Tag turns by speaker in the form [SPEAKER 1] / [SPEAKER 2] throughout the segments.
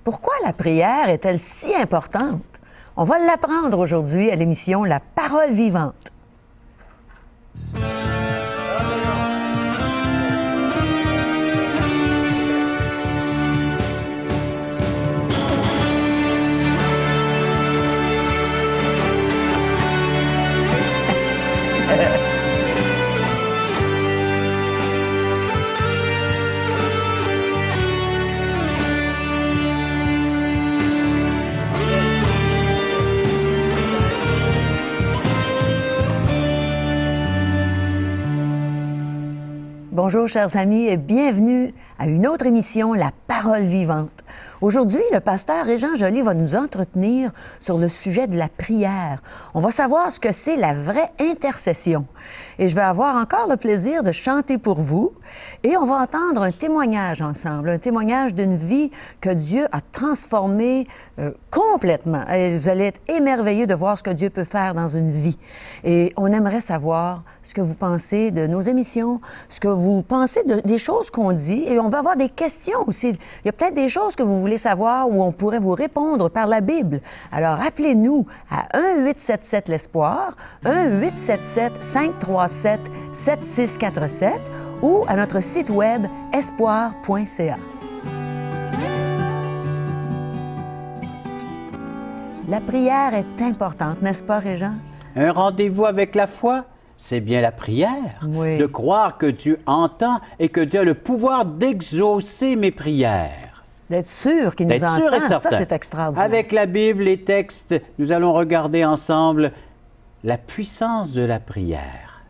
[SPEAKER 1] Pourquoi la prière est-elle si importante? On va l'apprendre aujourd'hui à l'émission La Parole vivante. Bonjour chers amis et bienvenue à une autre émission, La Parole vivante. Aujourd'hui, le pasteur Régent Joly va nous entretenir sur le sujet de la prière. On va savoir ce que c'est la vraie intercession. Et je vais avoir encore le plaisir de chanter pour vous. Et on va entendre un témoignage ensemble, un témoignage d'une vie que Dieu a transformée complètement. Et vous allez être émerveillés de voir ce que Dieu peut faire dans une vie. Et on aimerait savoir ce que vous pensez de nos émissions, ce que vous pensez des choses qu'on dit. Et on va avoir des questions aussi. Il y a peut-être des choses que vous voulez savoir où on pourrait vous répondre par la Bible. Alors, appelez-nous à 1-877-l'Espoir, 1-877-537-7647 ou à notre site web espoir.ca. La prière est importante, n'est-ce pas, Régent?
[SPEAKER 2] Un rendez-vous avec la foi, c'est bien la prière.
[SPEAKER 1] Oui.
[SPEAKER 2] De croire que Dieu entend et que Dieu a le pouvoir d'exaucer mes prières.
[SPEAKER 1] D'être sûr qu'il nous
[SPEAKER 2] D'être sûr et
[SPEAKER 1] entend, ça
[SPEAKER 2] certain.
[SPEAKER 1] c'est extraordinaire.
[SPEAKER 2] Avec la Bible, les textes, nous allons regarder ensemble la puissance de la prière.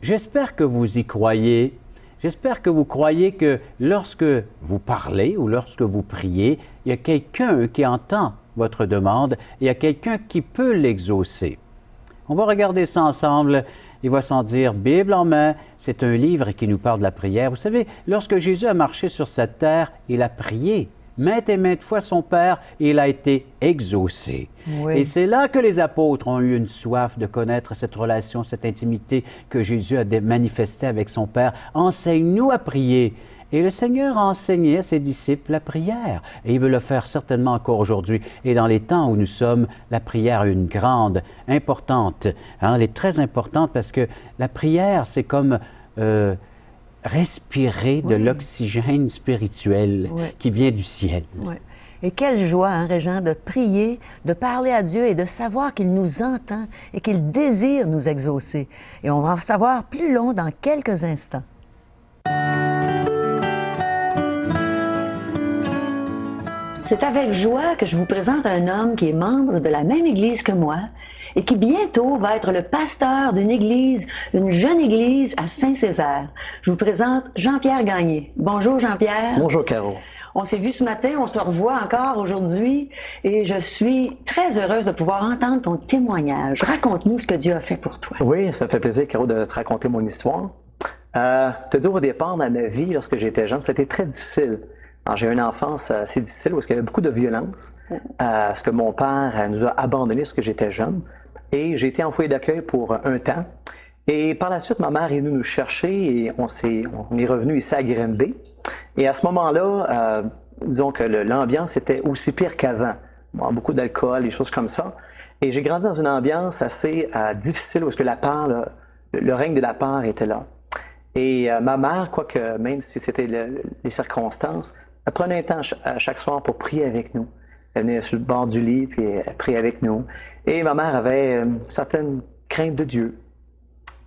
[SPEAKER 2] J'espère que vous y croyez. J'espère que vous croyez que lorsque vous parlez ou lorsque vous priez, il y a quelqu'un qui entend votre demande et il y a quelqu'un qui peut l'exaucer. On va regarder ça ensemble. Il va sans dire, Bible en main, c'est un livre qui nous parle de la prière. Vous savez, lorsque Jésus a marché sur cette terre, il a prié maintes et maintes fois son Père et il a été exaucé.
[SPEAKER 1] Oui.
[SPEAKER 2] Et c'est là que les apôtres ont eu une soif de connaître cette relation, cette intimité que Jésus a manifestée avec son Père. Enseigne-nous à prier. Et le Seigneur a enseigné à ses disciples la prière. Et il veut le faire certainement encore aujourd'hui. Et dans les temps où nous sommes, la prière a une grande importante. Hein, elle est très importante parce que la prière, c'est comme respirer de l'oxygène spirituel qui vient du ciel.
[SPEAKER 1] Oui. Et quelle joie, hein, Régent, de prier, de parler à Dieu et de savoir qu'il nous entend et qu'il désire nous exaucer. Et on va en savoir plus long dans quelques instants. C'est avec joie que je vous présente un homme qui est membre de la même église que moi et qui bientôt va être le pasteur d'une église, une jeune église à Saint-Césaire. Je vous présente Jean-Pierre Gagné. Bonjour Jean-Pierre.
[SPEAKER 3] Bonjour Caro.
[SPEAKER 1] On s'est vu ce matin, on se revoit encore aujourd'hui et je suis très heureuse de pouvoir entendre ton témoignage. Raconte-nous ce que Dieu a fait pour toi.
[SPEAKER 3] Oui, ça me fait plaisir Caro de te raconter mon histoire. Te dire au départ dans ma vie, lorsque j'étais jeune, c'était très difficile. Alors, j'ai eu une enfance assez difficile parce qu'il y avait beaucoup de violence, parce que mon père nous a abandonnés lorsque j'étais jeune. Et j'ai été en foyer d'accueil pour un temps. Et par la suite, ma mère est venue nous chercher et on est revenu ici à Granby. Et à ce moment-là, disons que l'ambiance était aussi pire qu'avant. Bon, beaucoup d'alcool, des choses comme ça. Et j'ai grandi dans une ambiance assez difficile parce que la peur, le règne de la peur était là. Et ma mère, quoique même si c'était les circonstances, elle prenait un temps chaque soir pour prier avec nous. Elle venait sur le bord du lit, puis elle priait avec nous. Et ma mère avait une certaine crainte de Dieu.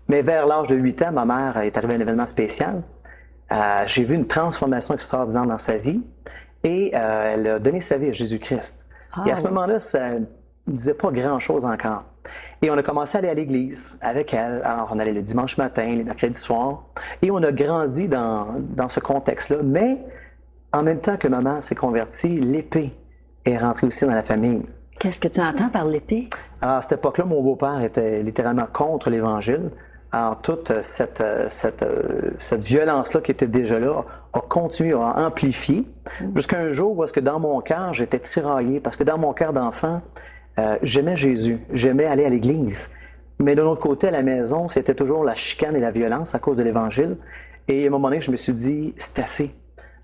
[SPEAKER 3] Mais vers l'âge de 8 ans, ma mère est arrivée à un événement spécial. J'ai vu une transformation extraordinaire dans sa vie. Et elle a donné sa vie à Jésus-Christ. Et à ce moment-là, ça ne disait pas grand-chose encore. Et on a commencé à aller à l'église avec elle. Alors, on allait le dimanche matin, les mercredis soirs. Et on a grandi dans ce contexte-là. Mais, en même temps que maman s'est convertie, l'épée est rentrée aussi dans la famille.
[SPEAKER 1] Qu'est-ce que tu entends par l'épée?
[SPEAKER 3] Alors, à cette époque-là, mon beau-père était littéralement contre l'Évangile. Alors, toute cette violence-là qui était déjà là a continué à amplifier. Jusqu'à un jour où est-ce que dans mon cœur, j'étais tiraillé. Parce que dans mon cœur d'enfant, j'aimais Jésus, j'aimais aller à l'église. Mais de l'autre côté, à la maison, c'était toujours la chicane et la violence à cause de l'Évangile. Et à un moment donné, je me suis dit, c'est assez.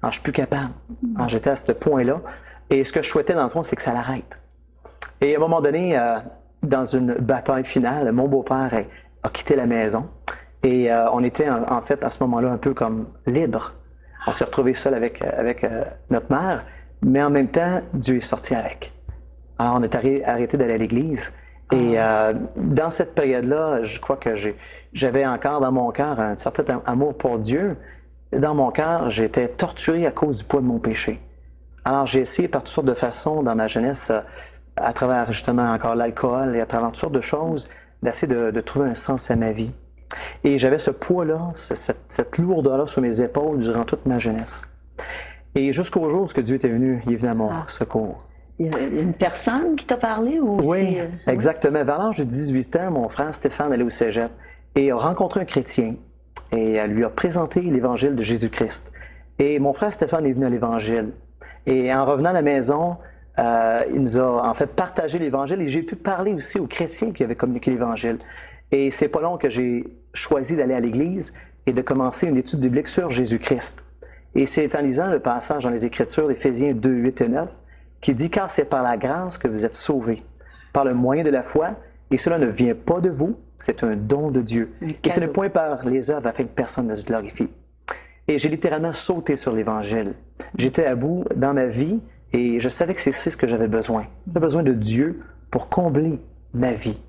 [SPEAKER 3] Alors, je suis plus capable. Alors, j'étais à ce point-là. Et ce que je souhaitais, dans le fond, c'est que ça l'arrête. Et à un moment donné, dans une bataille finale, mon beau-père a quitté la maison. Et on était, en fait, à ce moment-là, un peu comme libre. On s'est retrouvés seuls avec notre mère. Mais en même temps, Dieu est sorti avec. Alors, on est arrêté d'aller à l'église. Et dans cette période-là, je crois que j'avais encore dans mon cœur un certain amour pour Dieu. Dans mon cœur, j'étais torturé à cause du poids de mon péché. Alors, j'ai essayé par toutes sortes de façons dans ma jeunesse, à travers justement encore l'alcool et à travers toutes sortes de choses, d'essayer de trouver un sens à ma vie. Et j'avais ce poids-là, cette lourdeur-là sur mes épaules durant toute ma jeunesse. Et jusqu'au jour où Dieu était venu, il est venu à mon secours.
[SPEAKER 1] Il y a une personne qui t'a parlé ou
[SPEAKER 3] Oui, exactement. Vers l'âge de 18 ans, mon frère Stéphane allait au cégep et a rencontré un chrétien et lui a présenté l'évangile de Jésus-Christ. Et mon frère Stéphane est venu à l'évangile. Et en revenant à la maison, il nous a en fait partagé l'évangile et j'ai pu parler aussi aux chrétiens qui avaient communiqué l'évangile. Et c'est pas long que j'ai choisi d'aller à l'église et de commencer une étude biblique sur Jésus-Christ. Et c'est en lisant le passage dans les Écritures d'Éphésiens 2, 8 et 9 qui dit « Car c'est par la grâce que vous êtes sauvés, par le moyen de la foi, et cela ne vient pas de vous, c'est un don de Dieu. Et ce n'est point par les œuvres afin que personne ne se glorifie. » Et j'ai littéralement sauté sur l'Évangile. J'étais à bout dans ma vie et je savais que c'est ce que j'avais besoin. J'avais besoin de Dieu pour combler ma vie.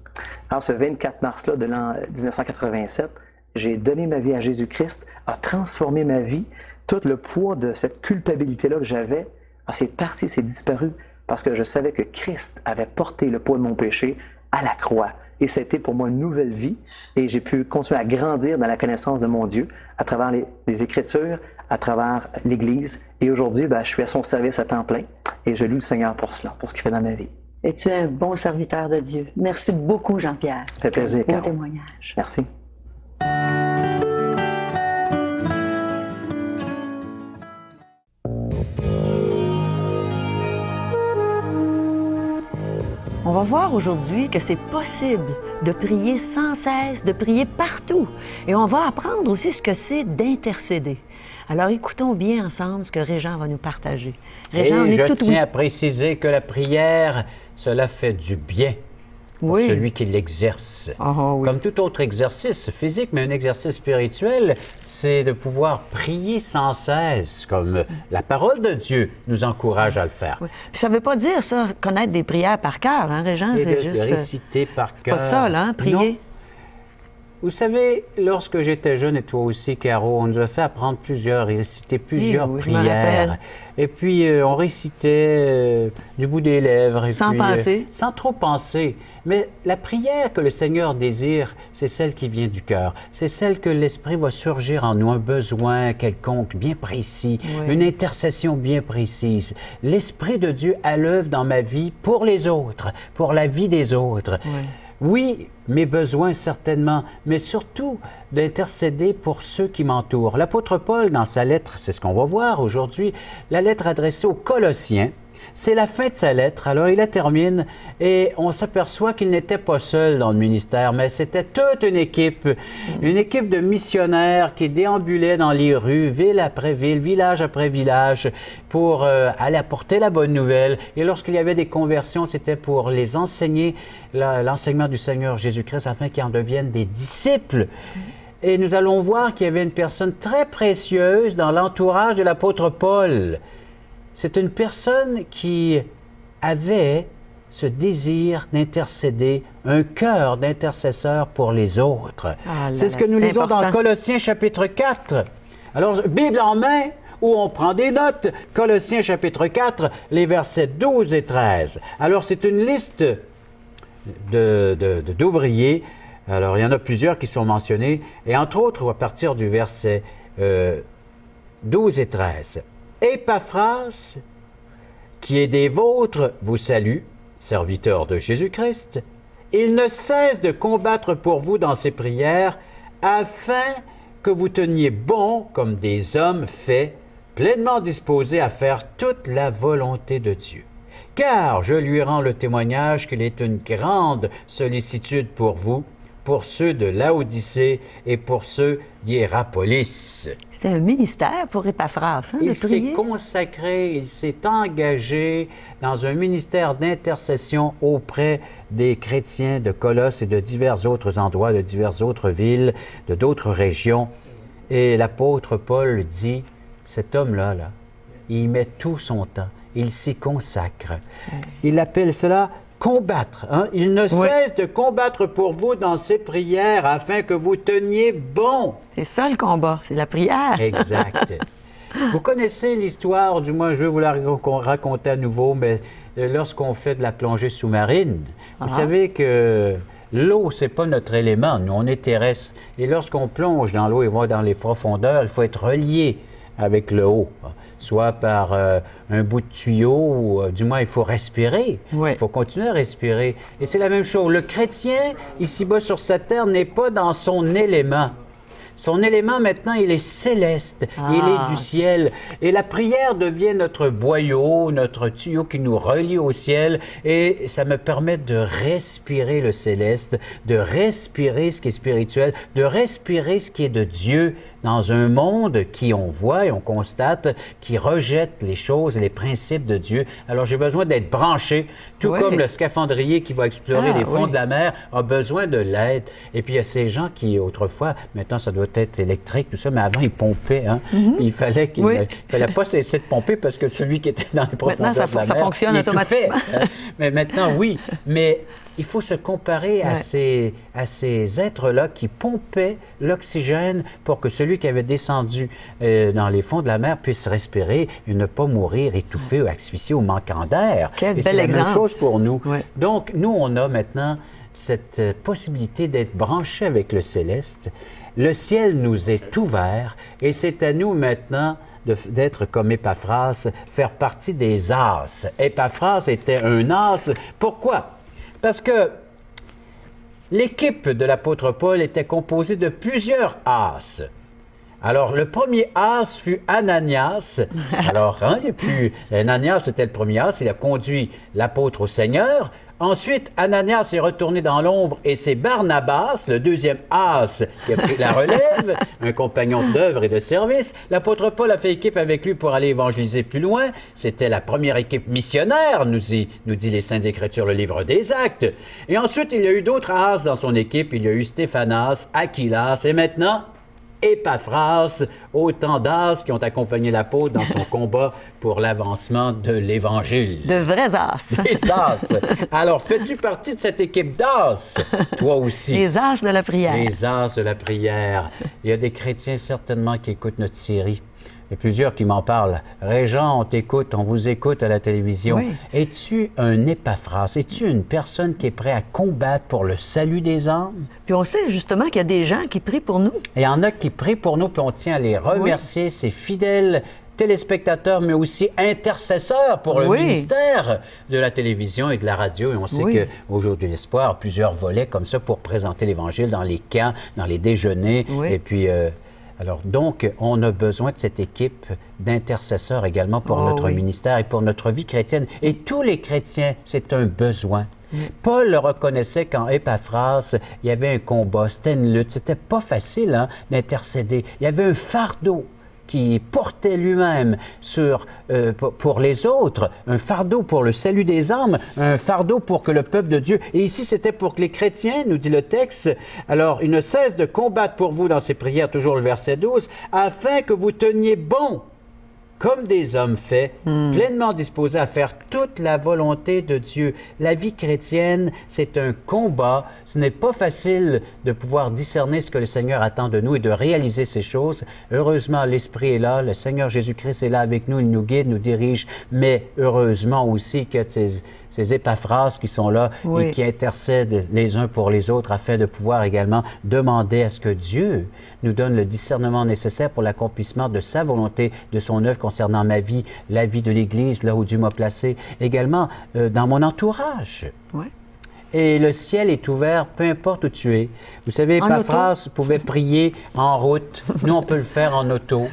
[SPEAKER 3] Alors ce 24 mars-là de l'an 1987, j'ai donné ma vie à Jésus-Christ, a transformé ma vie. Tout le poids de cette culpabilité-là que j'avais, c'est parti, c'est disparu, parce que je savais que Christ avait porté le poids de mon péché à la croix. Et ça a été pour moi une nouvelle vie, et j'ai pu continuer à grandir dans la connaissance de mon Dieu à travers les Écritures, à travers l'Église. Et aujourd'hui, je suis à son service à temps plein, et je loue le Seigneur pour cela, pour ce qu'il fait dans ma vie.
[SPEAKER 1] Et tu es un bon serviteur de Dieu. Merci beaucoup, Jean-Pierre.
[SPEAKER 3] Ça fait plaisir,
[SPEAKER 1] Bon témoignage.
[SPEAKER 3] Merci.
[SPEAKER 1] On va voir aujourd'hui que c'est possible de prier sans cesse, de prier partout. Et on va apprendre aussi ce que c'est d'intercéder. Alors écoutons bien ensemble ce que Régent va nous partager. Régent,
[SPEAKER 2] et je tiens à préciser que la prière, cela fait du bien pour celui qui l'exerce. Comme tout autre exercice physique, mais un exercice spirituel, c'est de pouvoir prier sans cesse, comme la parole de Dieu nous encourage à le faire.
[SPEAKER 1] Puis ça ne veut pas dire ça, connaître des prières par cœur, hein, Régent?
[SPEAKER 2] C'est juste réciter par cœur.
[SPEAKER 1] C'est pas ça, là, hein, prier.
[SPEAKER 2] Non. Vous savez, lorsque j'étais jeune, et toi aussi, Caro, on nous a fait apprendre réciter plusieurs prières. Et puis, on récitait du bout des lèvres. Et
[SPEAKER 1] sans penser.
[SPEAKER 2] Sans trop penser. Mais la prière que le Seigneur désire, c'est celle qui vient du cœur. C'est celle que l'Esprit va surgir en nous, un besoin quelconque, bien précis, une intercession bien précise. L'Esprit de Dieu à l'œuvre dans ma vie pour les autres, pour la vie des autres. Oui, mes besoins certainement, mais surtout d'intercéder pour ceux qui m'entourent. L'apôtre Paul, dans sa lettre, c'est ce qu'on va voir aujourd'hui, la lettre adressée aux Colossiens, c'est la fin de sa lettre. Alors il la termine et on s'aperçoit qu'il n'était pas seul dans le ministère, mais c'était toute une équipe de missionnaires qui déambulaient dans les rues, ville après ville, village après village, pour aller apporter la bonne nouvelle. Et lorsqu'il y avait des conversions, c'était pour les enseigner l'enseignement du Seigneur Jésus-Christ afin qu'ils en deviennent des disciples. Et nous allons voir qu'il y avait une personne très précieuse dans l'entourage de l'apôtre Paul. C'est une personne qui avait ce désir d'intercéder, un cœur d'intercesseur pour les autres. C'est ce que nous lisons dans Colossiens chapitre 4. Alors, Bible en main, où on prend des notes, Colossiens chapitre 4, les versets 12 et 13. Alors, c'est une liste d'ouvriers. Alors, il y en a plusieurs qui sont mentionnés, et entre autres, à partir du verset 12 et 13. Épaphras, qui est des vôtres, vous salue, serviteur de Jésus-Christ. Il ne cesse de combattre pour vous dans ses prières, afin que vous teniez bon comme des hommes faits, pleinement disposés à faire toute la volonté de Dieu. Car je lui rends le témoignage qu'il est une grande sollicitude pour vous, pour ceux de Laodicée et pour ceux d'Hiérapolis.
[SPEAKER 1] C'était un ministère pour Épaphras, hein,
[SPEAKER 2] Il
[SPEAKER 1] de prier.
[SPEAKER 2] s'est consacré, il s'est engagé dans un ministère d'intercession auprès des chrétiens de Colosse et de divers autres endroits, de diverses autres villes, de d'autres régions. Et l'apôtre Paul dit, cet homme-là, il met tout son temps, il s'y consacre. Il appelle cela combattre. Hein? Il ne cesse de combattre pour vous dans ses prières afin que vous teniez bon.
[SPEAKER 1] C'est ça le combat, c'est la prière.
[SPEAKER 2] Exact. Vous connaissez l'histoire, du moins je vais vous la raconter à nouveau, mais lorsqu'on fait de la plongée sous-marine, vous savez que l'eau, c'est pas notre élément, nous on est terrestre. Et lorsqu'on plonge dans l'eau et va dans les profondeurs, il faut être relié avec le haut, soit par un bout de tuyau, ou du moins il faut respirer, il faut continuer à respirer. Et c'est la même chose, le chrétien, ici-bas sur cette terre, n'est pas dans son élément. Son élément maintenant, il est céleste, il est du ciel. Et la prière devient notre boyau, notre tuyau qui nous relie au ciel. Et ça me permet de respirer le céleste, de respirer ce qui est spirituel, de respirer ce qui est de Dieu dans un monde qui, on voit et on constate, qui rejette les choses et les principes de Dieu. Alors j'ai besoin d'être branché, tout comme le scaphandrier qui va explorer les fonds de la mer a besoin de l'aide. Et puis il y a ces gens qui, autrefois, maintenant ça doit être électrique, tout ça, mais avant ils pompaient. Hein? Il fallait fallait pas cesser de pomper parce que celui qui était dans les profondeurs de la mer,
[SPEAKER 1] ça fonctionne automatiquement.
[SPEAKER 2] Hein? Mais maintenant, oui. Mais il faut se comparer à ces êtres-là qui pompaient l'oxygène pour que celui qui avait descendu dans les fonds de la mer puisse respirer et ne pas mourir étouffé ou asphyxié ou manquant d'air.
[SPEAKER 1] Quel
[SPEAKER 2] et c'est
[SPEAKER 1] bel
[SPEAKER 2] la
[SPEAKER 1] exemple.
[SPEAKER 2] même chose pour nous. Donc, nous, on a maintenant cette possibilité d'être branchés avec le céleste. Le ciel nous est ouvert et c'est à nous maintenant d'être comme Épaphras, faire partie des as. Épaphras était un as. Pourquoi? Parce que l'équipe de l'apôtre Paul était composée de plusieurs as. Alors, le premier as fut Ananias. Alors, et puis, Ananias était le premier as, il a conduit l'apôtre au Seigneur. Ensuite, Ananias est retourné dans l'ombre et c'est Barnabas, le deuxième as, qui a pris la relève, un compagnon d'œuvre et de service. L'apôtre Paul a fait équipe avec lui pour aller évangéliser plus loin. C'était la première équipe missionnaire, nous dit les Saintes Écritures, le livre des Actes. Et ensuite, il y a eu d'autres as dans son équipe. Il y a eu Stéphanas, Aquilas et maintenant Épaphras, autant d'as qui ont accompagné l'apôtre dans son combat pour l'avancement de l'Évangile.
[SPEAKER 1] De vrais as.
[SPEAKER 2] Des as. Alors, fais-tu partie de cette équipe d'as, toi aussi?
[SPEAKER 1] Les as de la prière.
[SPEAKER 2] Les as de la prière. Il y a des chrétiens certainement qui écoutent notre série. Il y a plusieurs qui m'en parlent. Régent, on t'écoute, on vous écoute à la télévision. Es-tu un Épaphras? Es-tu une personne qui est prête à combattre pour le salut des âmes?
[SPEAKER 1] Puis on sait justement qu'il y a des gens qui prient pour nous.
[SPEAKER 2] Il y en a qui prient pour nous, puis on tient à les remercier, ces fidèles téléspectateurs, mais aussi intercesseurs pour le ministère de la télévision et de la radio. Et on sait qu'aujourd'hui, l'Espoir a plusieurs volets comme ça pour présenter l'Évangile dans les camps, dans les déjeuners. Et puis... alors, donc, on a besoin de cette équipe d'intercesseurs également pour notre ministère et pour notre vie chrétienne. Et tous les chrétiens, c'est un besoin. Paul le reconnaissait quand Épaphras, il y avait un combat, c'était une lutte, c'était pas facile d'intercéder. Il y avait un fardeau qui portait lui-même pour les autres, un fardeau pour le salut des âmes, un fardeau pour que le peuple de Dieu... Et ici, c'était pour que les chrétiens, nous dit le texte, alors, il ne cesse de combattre pour vous dans ses prières, toujours le verset 12, afin que vous teniez bon, comme des hommes faits, pleinement disposés à faire toute la volonté de Dieu. La vie chrétienne, c'est un combat. Ce n'est pas facile de pouvoir discerner ce que le Seigneur attend de nous et de réaliser ces choses. Heureusement, l'Esprit est là, le Seigneur Jésus-Christ est là avec nous, il nous guide, nous dirige, mais heureusement aussi que ces Épaphras qui sont là et qui intercèdent les uns pour les autres afin de pouvoir également demander à ce que Dieu nous donne le discernement nécessaire pour l'accomplissement de sa volonté, de son œuvre concernant ma vie, la vie de l'Église, là où Dieu m'a placé, également dans mon entourage. et le ciel est ouvert, peu importe où tu es. Vous savez, Épaphras pouvait prier en route. Nous, on peut le faire en auto.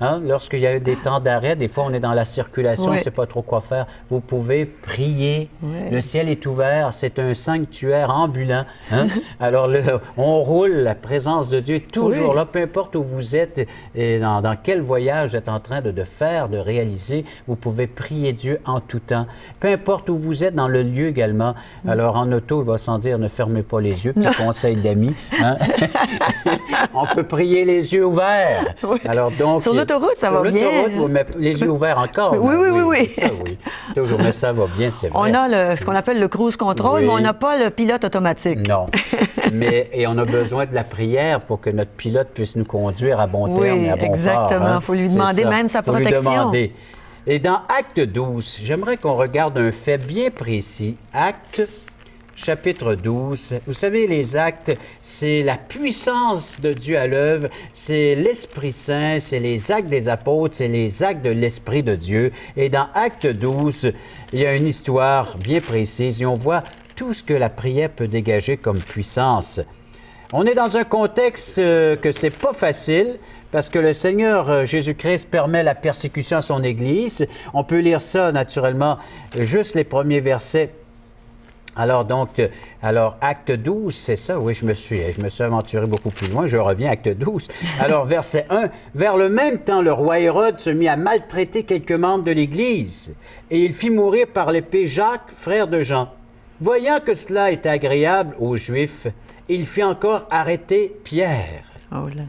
[SPEAKER 2] Hein? Lorsqu'il y a des temps d'arrêt, des fois, on est dans la circulation, on ne sait pas trop quoi faire. Vous pouvez prier. Le ciel est ouvert. C'est un sanctuaire ambulant. Hein? Alors, on roule. La présence de Dieu est toujours là, peu importe où vous êtes et dans quel voyage vous êtes en train de faire, de réaliser. Vous pouvez prier Dieu en tout temps. Peu importe où vous êtes, dans le lieu également. Alors, en auto, il va sans dire, ne fermez pas les yeux. Petit conseil d'amis. Hein? On peut prier les yeux ouverts. Alors, donc,
[SPEAKER 1] sur l'autoroute, ça va bien.
[SPEAKER 2] Sur l'autoroute, les yeux ouverts encore.
[SPEAKER 1] Oui.
[SPEAKER 2] Ça, oui. Toujours, mais ça va bien, c'est vrai.
[SPEAKER 1] On a ce qu'on appelle le cruise control, mais on n'a pas le pilote automatique.
[SPEAKER 2] Non. Et on a besoin de la prière pour que notre pilote puisse nous conduire à bon terme et à bon port.
[SPEAKER 1] Exactement. Il faut lui demander même sa protection.
[SPEAKER 2] Faut lui demander. Et dans Acte 12, j'aimerais qu'on regarde un fait bien précis. Acte chapitre 12. Vous savez, les actes, c'est la puissance de Dieu à l'œuvre, c'est l'Esprit Saint, c'est les actes des apôtres, c'est les actes de l'Esprit de Dieu. Et dans Acte 12, il y a une histoire bien précise et on voit tout ce que la prière peut dégager comme puissance. On est dans un contexte que c'est pas facile, parce que le Seigneur Jésus-Christ permet la persécution à son Église. On peut lire ça, naturellement, juste les premiers versets. Alors, Acte 12, c'est ça, oui, je me suis aventuré beaucoup plus loin, je reviens à Acte 12. Alors, verset 1, « Vers le même temps, le roi Hérode se mit à maltraiter quelques membres de l'Église, et il fit mourir par l'épée Jacques, frère de Jean. Voyant que cela était agréable aux Juifs, il fit encore arrêter Pierre.
[SPEAKER 1] Oh là.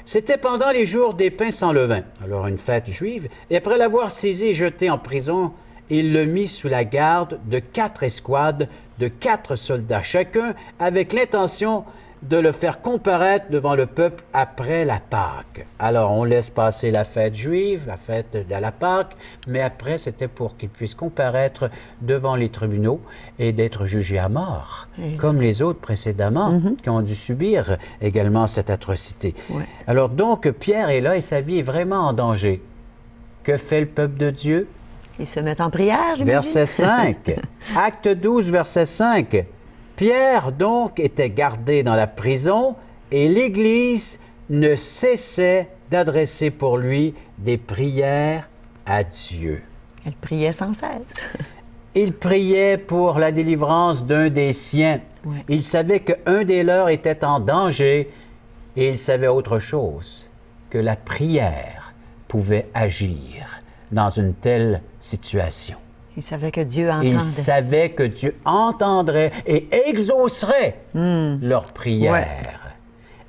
[SPEAKER 2] C'était pendant les jours des pains sans levain, alors une fête juive, et après l'avoir saisi et jeté en prison, il le mit sous la garde de 4 escouades, de 4 soldats chacun, avec l'intention de le faire comparaître devant le peuple après la Pâque. Alors, on laisse passer la fête juive, la fête de la Pâque, mais après, c'était pour qu'il puisse comparaître devant les tribunaux et d'être jugé à mort, comme les autres précédemment, qui ont dû subir également cette atrocité. Alors donc, Pierre est là et sa vie est vraiment en danger. Que fait le peuple de Dieu?
[SPEAKER 1] Ils se mettent en prière, j'imagine.
[SPEAKER 2] Verset 5. Acte 12, verset 5. Pierre, donc, était gardé dans la prison et l'Église ne cessait d'adresser pour lui des prières à Dieu.
[SPEAKER 1] Elle priait sans cesse.
[SPEAKER 2] Il priait pour la délivrance d'un des siens. Il savait qu'un des leurs était en danger et il savait autre chose, que la prière pouvait agir dans une telle situation.
[SPEAKER 1] Il savait que Dieu entendait.
[SPEAKER 2] Il savait que Dieu entendrait et exaucerait leurs prières.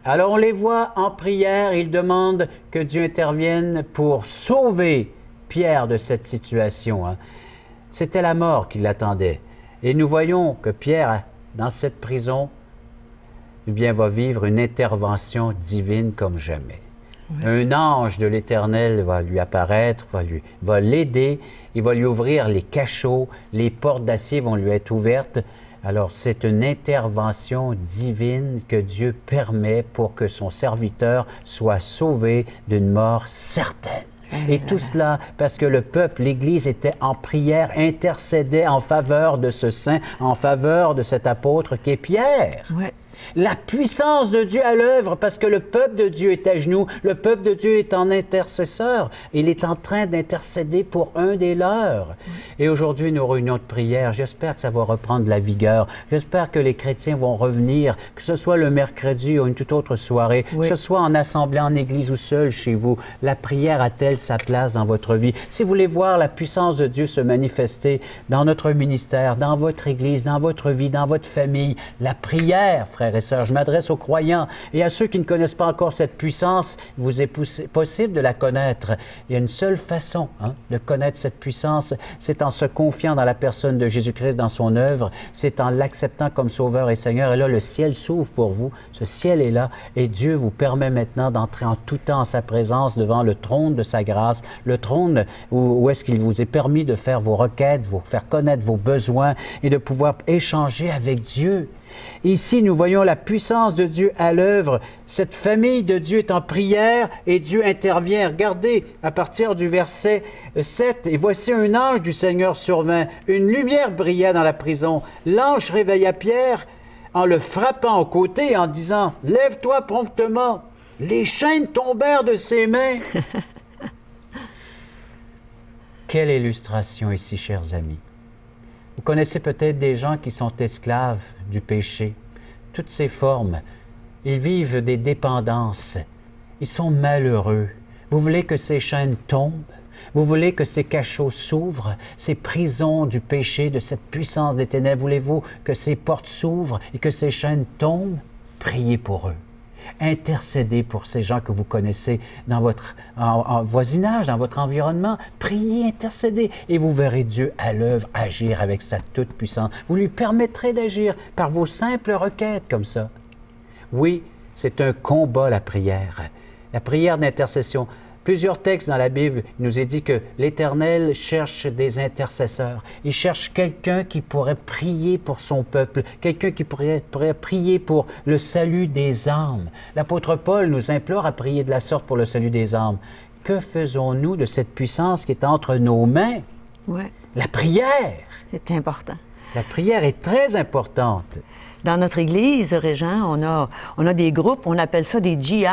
[SPEAKER 2] Alors on les voit en prière, ils demandent que Dieu intervienne pour sauver Pierre de cette situation. C'était la mort qui l'attendait. Et nous voyons que Pierre, dans cette prison, eh bien, va vivre une intervention divine comme jamais. Un ange de l'Éternel va lui apparaître, va l'aider, il va lui ouvrir les cachots, les portes d'acier vont lui être ouvertes. Alors c'est une intervention divine que Dieu permet pour que son serviteur soit sauvé d'une mort certaine. Et tout cela parce que le peuple, l'Église était en prière, intercédait en faveur de ce saint, en faveur de cet apôtre qui est Pierre. La puissance de Dieu à l'œuvre, parce que le peuple de Dieu est à genoux, le peuple de Dieu est en intercesseur, il est en train d'intercéder pour un des leurs. Et aujourd'hui, nos réunions de prière, j'espère que ça va reprendre de la vigueur, j'espère que les chrétiens vont revenir, que ce soit le mercredi ou une toute autre soirée, que ce soit en assemblée, en église ou seul chez vous, la prière a-t-elle sa place dans votre vie? Si vous voulez voir la puissance de Dieu se manifester dans notre ministère, dans votre église, dans votre vie, dans votre famille, la prière, frères et sœurs, je m'adresse aux croyants et à ceux qui ne connaissent pas encore cette puissance, il vous est possible de la connaître. Il y a une seule façon de connaître cette puissance, c'est en se confiant dans la personne de Jésus-Christ, dans son œuvre, c'est en l'acceptant comme Sauveur et Seigneur. Et là, le ciel s'ouvre pour vous, ce ciel est là, et Dieu vous permet maintenant d'entrer en tout temps en sa présence devant le trône de sa grâce, le trône où est-ce qu'il vous est permis de faire vos requêtes, vous faire connaître vos besoins et de pouvoir échanger avec Dieu. Ici, nous voyons la puissance de Dieu à l'œuvre. Cette famille de Dieu est en prière et Dieu intervient. Regardez, à partir du verset 7, « Et voici un ange du Seigneur survint. Une lumière brilla dans la prison. L'ange réveilla Pierre en le frappant au côté et en disant, « Lève-toi promptement. » Les chaînes tombèrent de ses mains. Quelle illustration ici, chers amis. Vous connaissez peut-être des gens qui sont esclaves du péché, toutes ces formes. Ils vivent des dépendances. Ils sont malheureux. Vous voulez que ces chaînes tombent? Vous voulez que ces cachots s'ouvrent, ces prisons du péché, de cette puissance des ténèbres? Voulez-vous que ces portes s'ouvrent et que ces chaînes tombent? Priez pour eux. Intercédez pour ces gens que vous connaissez dans votre voisinage, dans votre environnement. Priez, intercédez, et vous verrez Dieu à l'œuvre agir avec sa toute-puissance. Vous lui permettrez d'agir par vos simples requêtes comme ça. Oui, c'est un combat, la prière d'intercession. Plusieurs textes dans la Bible nous est dit que l'Éternel cherche des intercesseurs. Il cherche quelqu'un qui pourrait prier pour son peuple, quelqu'un qui pourrait prier pour le salut des âmes. L'apôtre Paul nous implore à prier de la sorte pour le salut des âmes. Que faisons-nous de cette puissance qui est entre nos mains?
[SPEAKER 1] Ouais.
[SPEAKER 2] La prière.
[SPEAKER 1] C'est important.
[SPEAKER 2] La prière est très importante.
[SPEAKER 1] Dans notre Église, Régent, on a des groupes, on appelle ça des GI.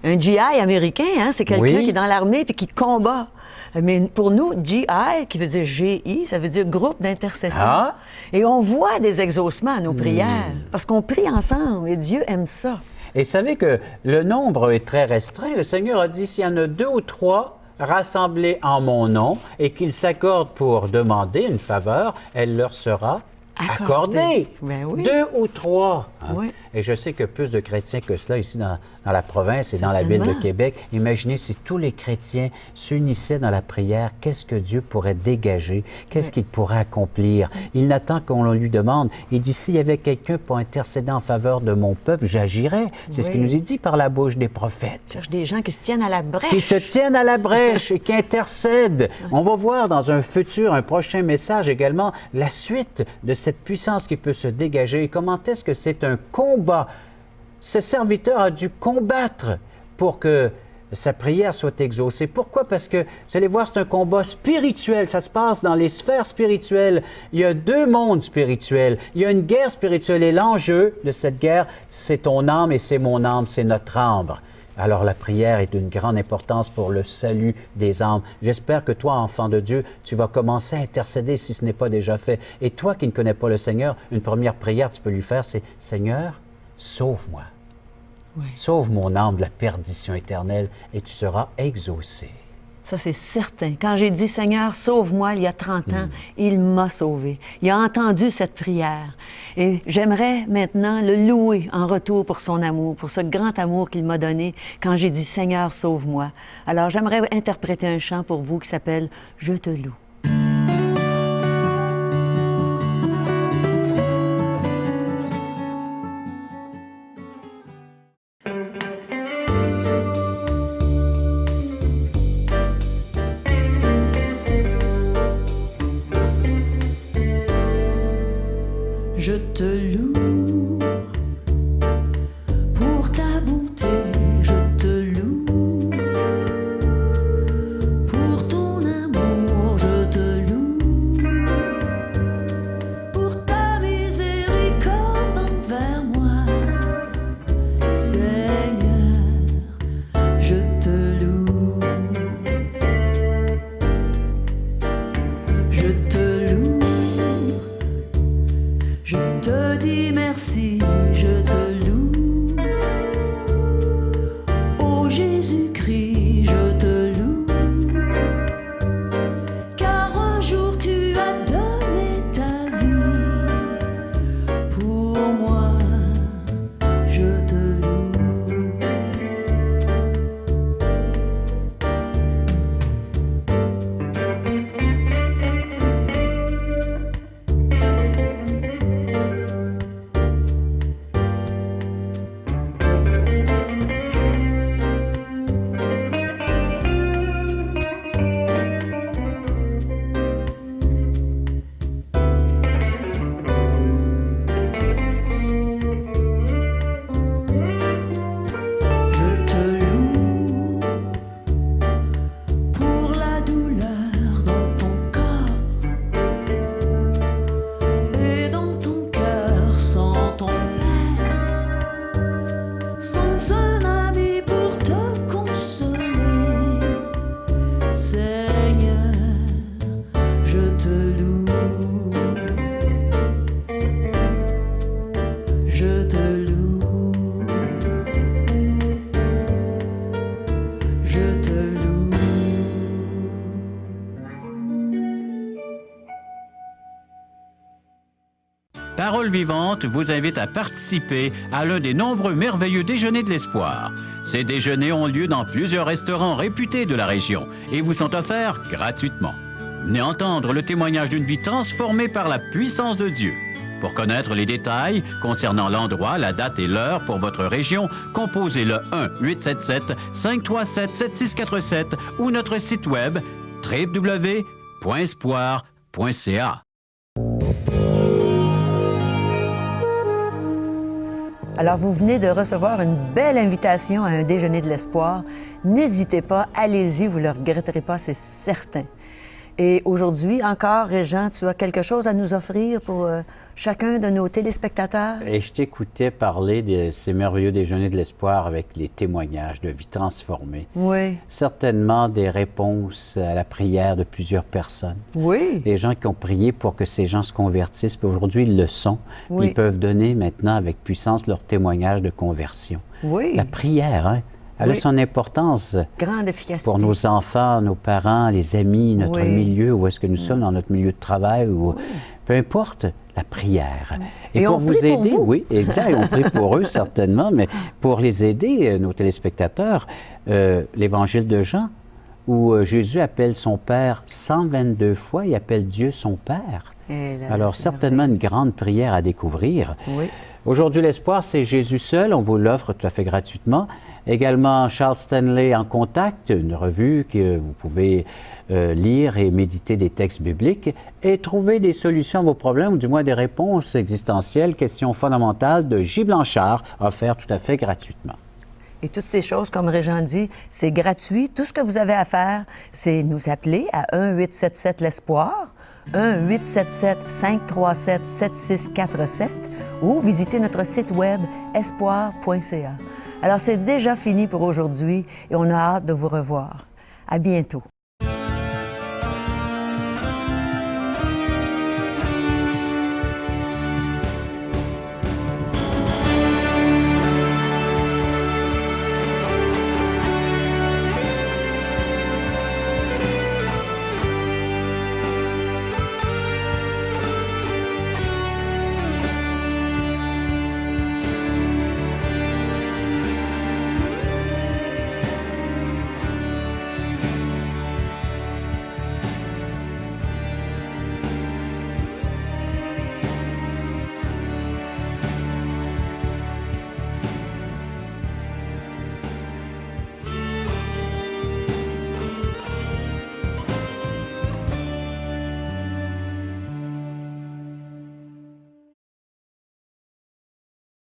[SPEAKER 1] Un GI américain, hein, c'est quelqu'un qui est dans l'armée et qui combat. Mais pour nous, GI, qui veut dire GI, ça veut dire groupe d'intercession.
[SPEAKER 2] Ah.
[SPEAKER 1] Et on voit des exaucements à nos prières, parce qu'on prie ensemble et Dieu aime ça.
[SPEAKER 2] Et savez que le nombre est très restreint. Le Seigneur a dit, s'il y en a 2 ou 3 rassemblés en mon nom et qu'ils s'accordent pour demander une faveur, elle leur sera accordée.
[SPEAKER 1] Ben oui.
[SPEAKER 2] 2 ou 3. Hein?
[SPEAKER 1] Oui.
[SPEAKER 2] Et je sais que plus de chrétiens que cela ici dans la province et dans la ville de Québec. Imaginez si tous les chrétiens s'unissaient dans la prière, qu'est-ce que Dieu pourrait dégager? Qu'est-ce qu'il pourrait accomplir? Il n'attend qu'on lui demande. Il dit, s'il y avait quelqu'un pour intercéder en faveur de mon peuple, j'agirais. C'est ce qu'il nous est dit par la bouche des prophètes.
[SPEAKER 1] Cherche des gens qui se tiennent à la brèche.
[SPEAKER 2] Qui se tiennent à la brèche et qui intercèdent. On va voir dans un futur, un prochain message également, la suite de cette puissance qui peut se dégager. Comment est-ce que c'est un combat? Ce serviteur a dû combattre pour que sa prière soit exaucée. Pourquoi? Parce que, vous allez voir, c'est un combat spirituel. Ça se passe dans les sphères spirituelles. Il y a 2 mondes spirituels. Il y a une guerre spirituelle et l'enjeu de cette guerre, c'est ton âme et c'est mon âme, c'est notre âme. Alors la prière est d'une grande importance pour le salut des âmes. J'espère que toi, enfant de Dieu, tu vas commencer à intercéder si ce n'est pas déjà fait. Et toi qui ne connais pas le Seigneur, une première prière que tu peux lui faire, c'est « Seigneur, sauve-moi. Oui. Sauve mon âme de la perdition éternelle et tu seras exaucé. »
[SPEAKER 1] Ça, c'est certain. Quand j'ai dit « Seigneur, sauve-moi » il y a 30 ans, il m'a sauvé. Il a entendu cette prière. Et j'aimerais maintenant le louer en retour pour son amour, pour ce grand amour qu'il m'a donné quand j'ai dit « Seigneur, sauve-moi ». Alors, j'aimerais interpréter un chant pour vous qui s'appelle « Je te loue ».
[SPEAKER 4] Je te loue pour ta bonté, je te loue pour ton amour, je te loue pour ta miséricorde envers moi. Seigneur, je te loue, je te loue. Je te dis
[SPEAKER 2] Parole Vivante vous invite à participer à l'un des nombreux merveilleux déjeuners de l'espoir. Ces déjeuners ont lieu dans plusieurs restaurants réputés de la région et vous sont offerts gratuitement. Venez entendre le témoignage d'une vie transformée par la puissance de Dieu. Pour connaître les détails concernant l'endroit, la date et l'heure pour votre région, composez le 1-877-537-7647 ou notre site web www.espoir.ca.
[SPEAKER 1] Alors, vous venez de recevoir une belle invitation à un déjeuner de l'espoir. N'hésitez pas, allez-y, vous ne le regretterez pas, c'est certain. Et aujourd'hui, encore, Régent, tu as quelque chose à nous offrir pour chacun de nos téléspectateurs?
[SPEAKER 2] Et je t'écoutais parler de ces merveilleux déjeuners de l'espoir avec les témoignages de vie transformée.
[SPEAKER 1] Oui.
[SPEAKER 2] Certainement des réponses à la prière de plusieurs personnes.
[SPEAKER 1] Oui.
[SPEAKER 2] Des gens qui ont prié pour que ces gens se convertissent, puis aujourd'hui ils le sont.
[SPEAKER 1] Oui.
[SPEAKER 2] Ils peuvent donner maintenant avec puissance leur témoignage de conversion.
[SPEAKER 1] Oui.
[SPEAKER 2] La prière, hein? Elle a son importance
[SPEAKER 1] Grande efficacité.
[SPEAKER 2] pour nos enfants, nos parents, les amis, notre milieu, où est-ce que nous sommes dans notre milieu de travail, ou peu importe, la prière.
[SPEAKER 1] Et
[SPEAKER 2] pour
[SPEAKER 1] on
[SPEAKER 2] vous
[SPEAKER 1] prie pour
[SPEAKER 2] aider,
[SPEAKER 1] vous.
[SPEAKER 2] oui, exact, et on prie pour eux certainement, mais pour les aider, nos téléspectateurs, l'évangile de Jean, où Jésus appelle son Père 122 fois, il appelle Dieu son Père. Alors certainement une grande prière à découvrir.
[SPEAKER 1] Oui.
[SPEAKER 2] Aujourd'hui, l'espoir, c'est Jésus seul. On vous l'offre tout à fait gratuitement. Également, Charles Stanley en contact, une revue que vous pouvez lire et méditer des textes bibliques et trouver des solutions à vos problèmes, ou du moins des réponses existentielles, questions fondamentales de J. Blanchard, offertes tout à fait gratuitement.
[SPEAKER 1] Et toutes ces choses, comme Régent dit, c'est gratuit. Tout ce que vous avez à faire, c'est nous appeler à 1-877-l'Espoir, 1-877-537-7647 ou visiter notre site web espoir.ca. Alors, c'est déjà fini pour aujourd'hui et on a hâte de vous revoir. À bientôt.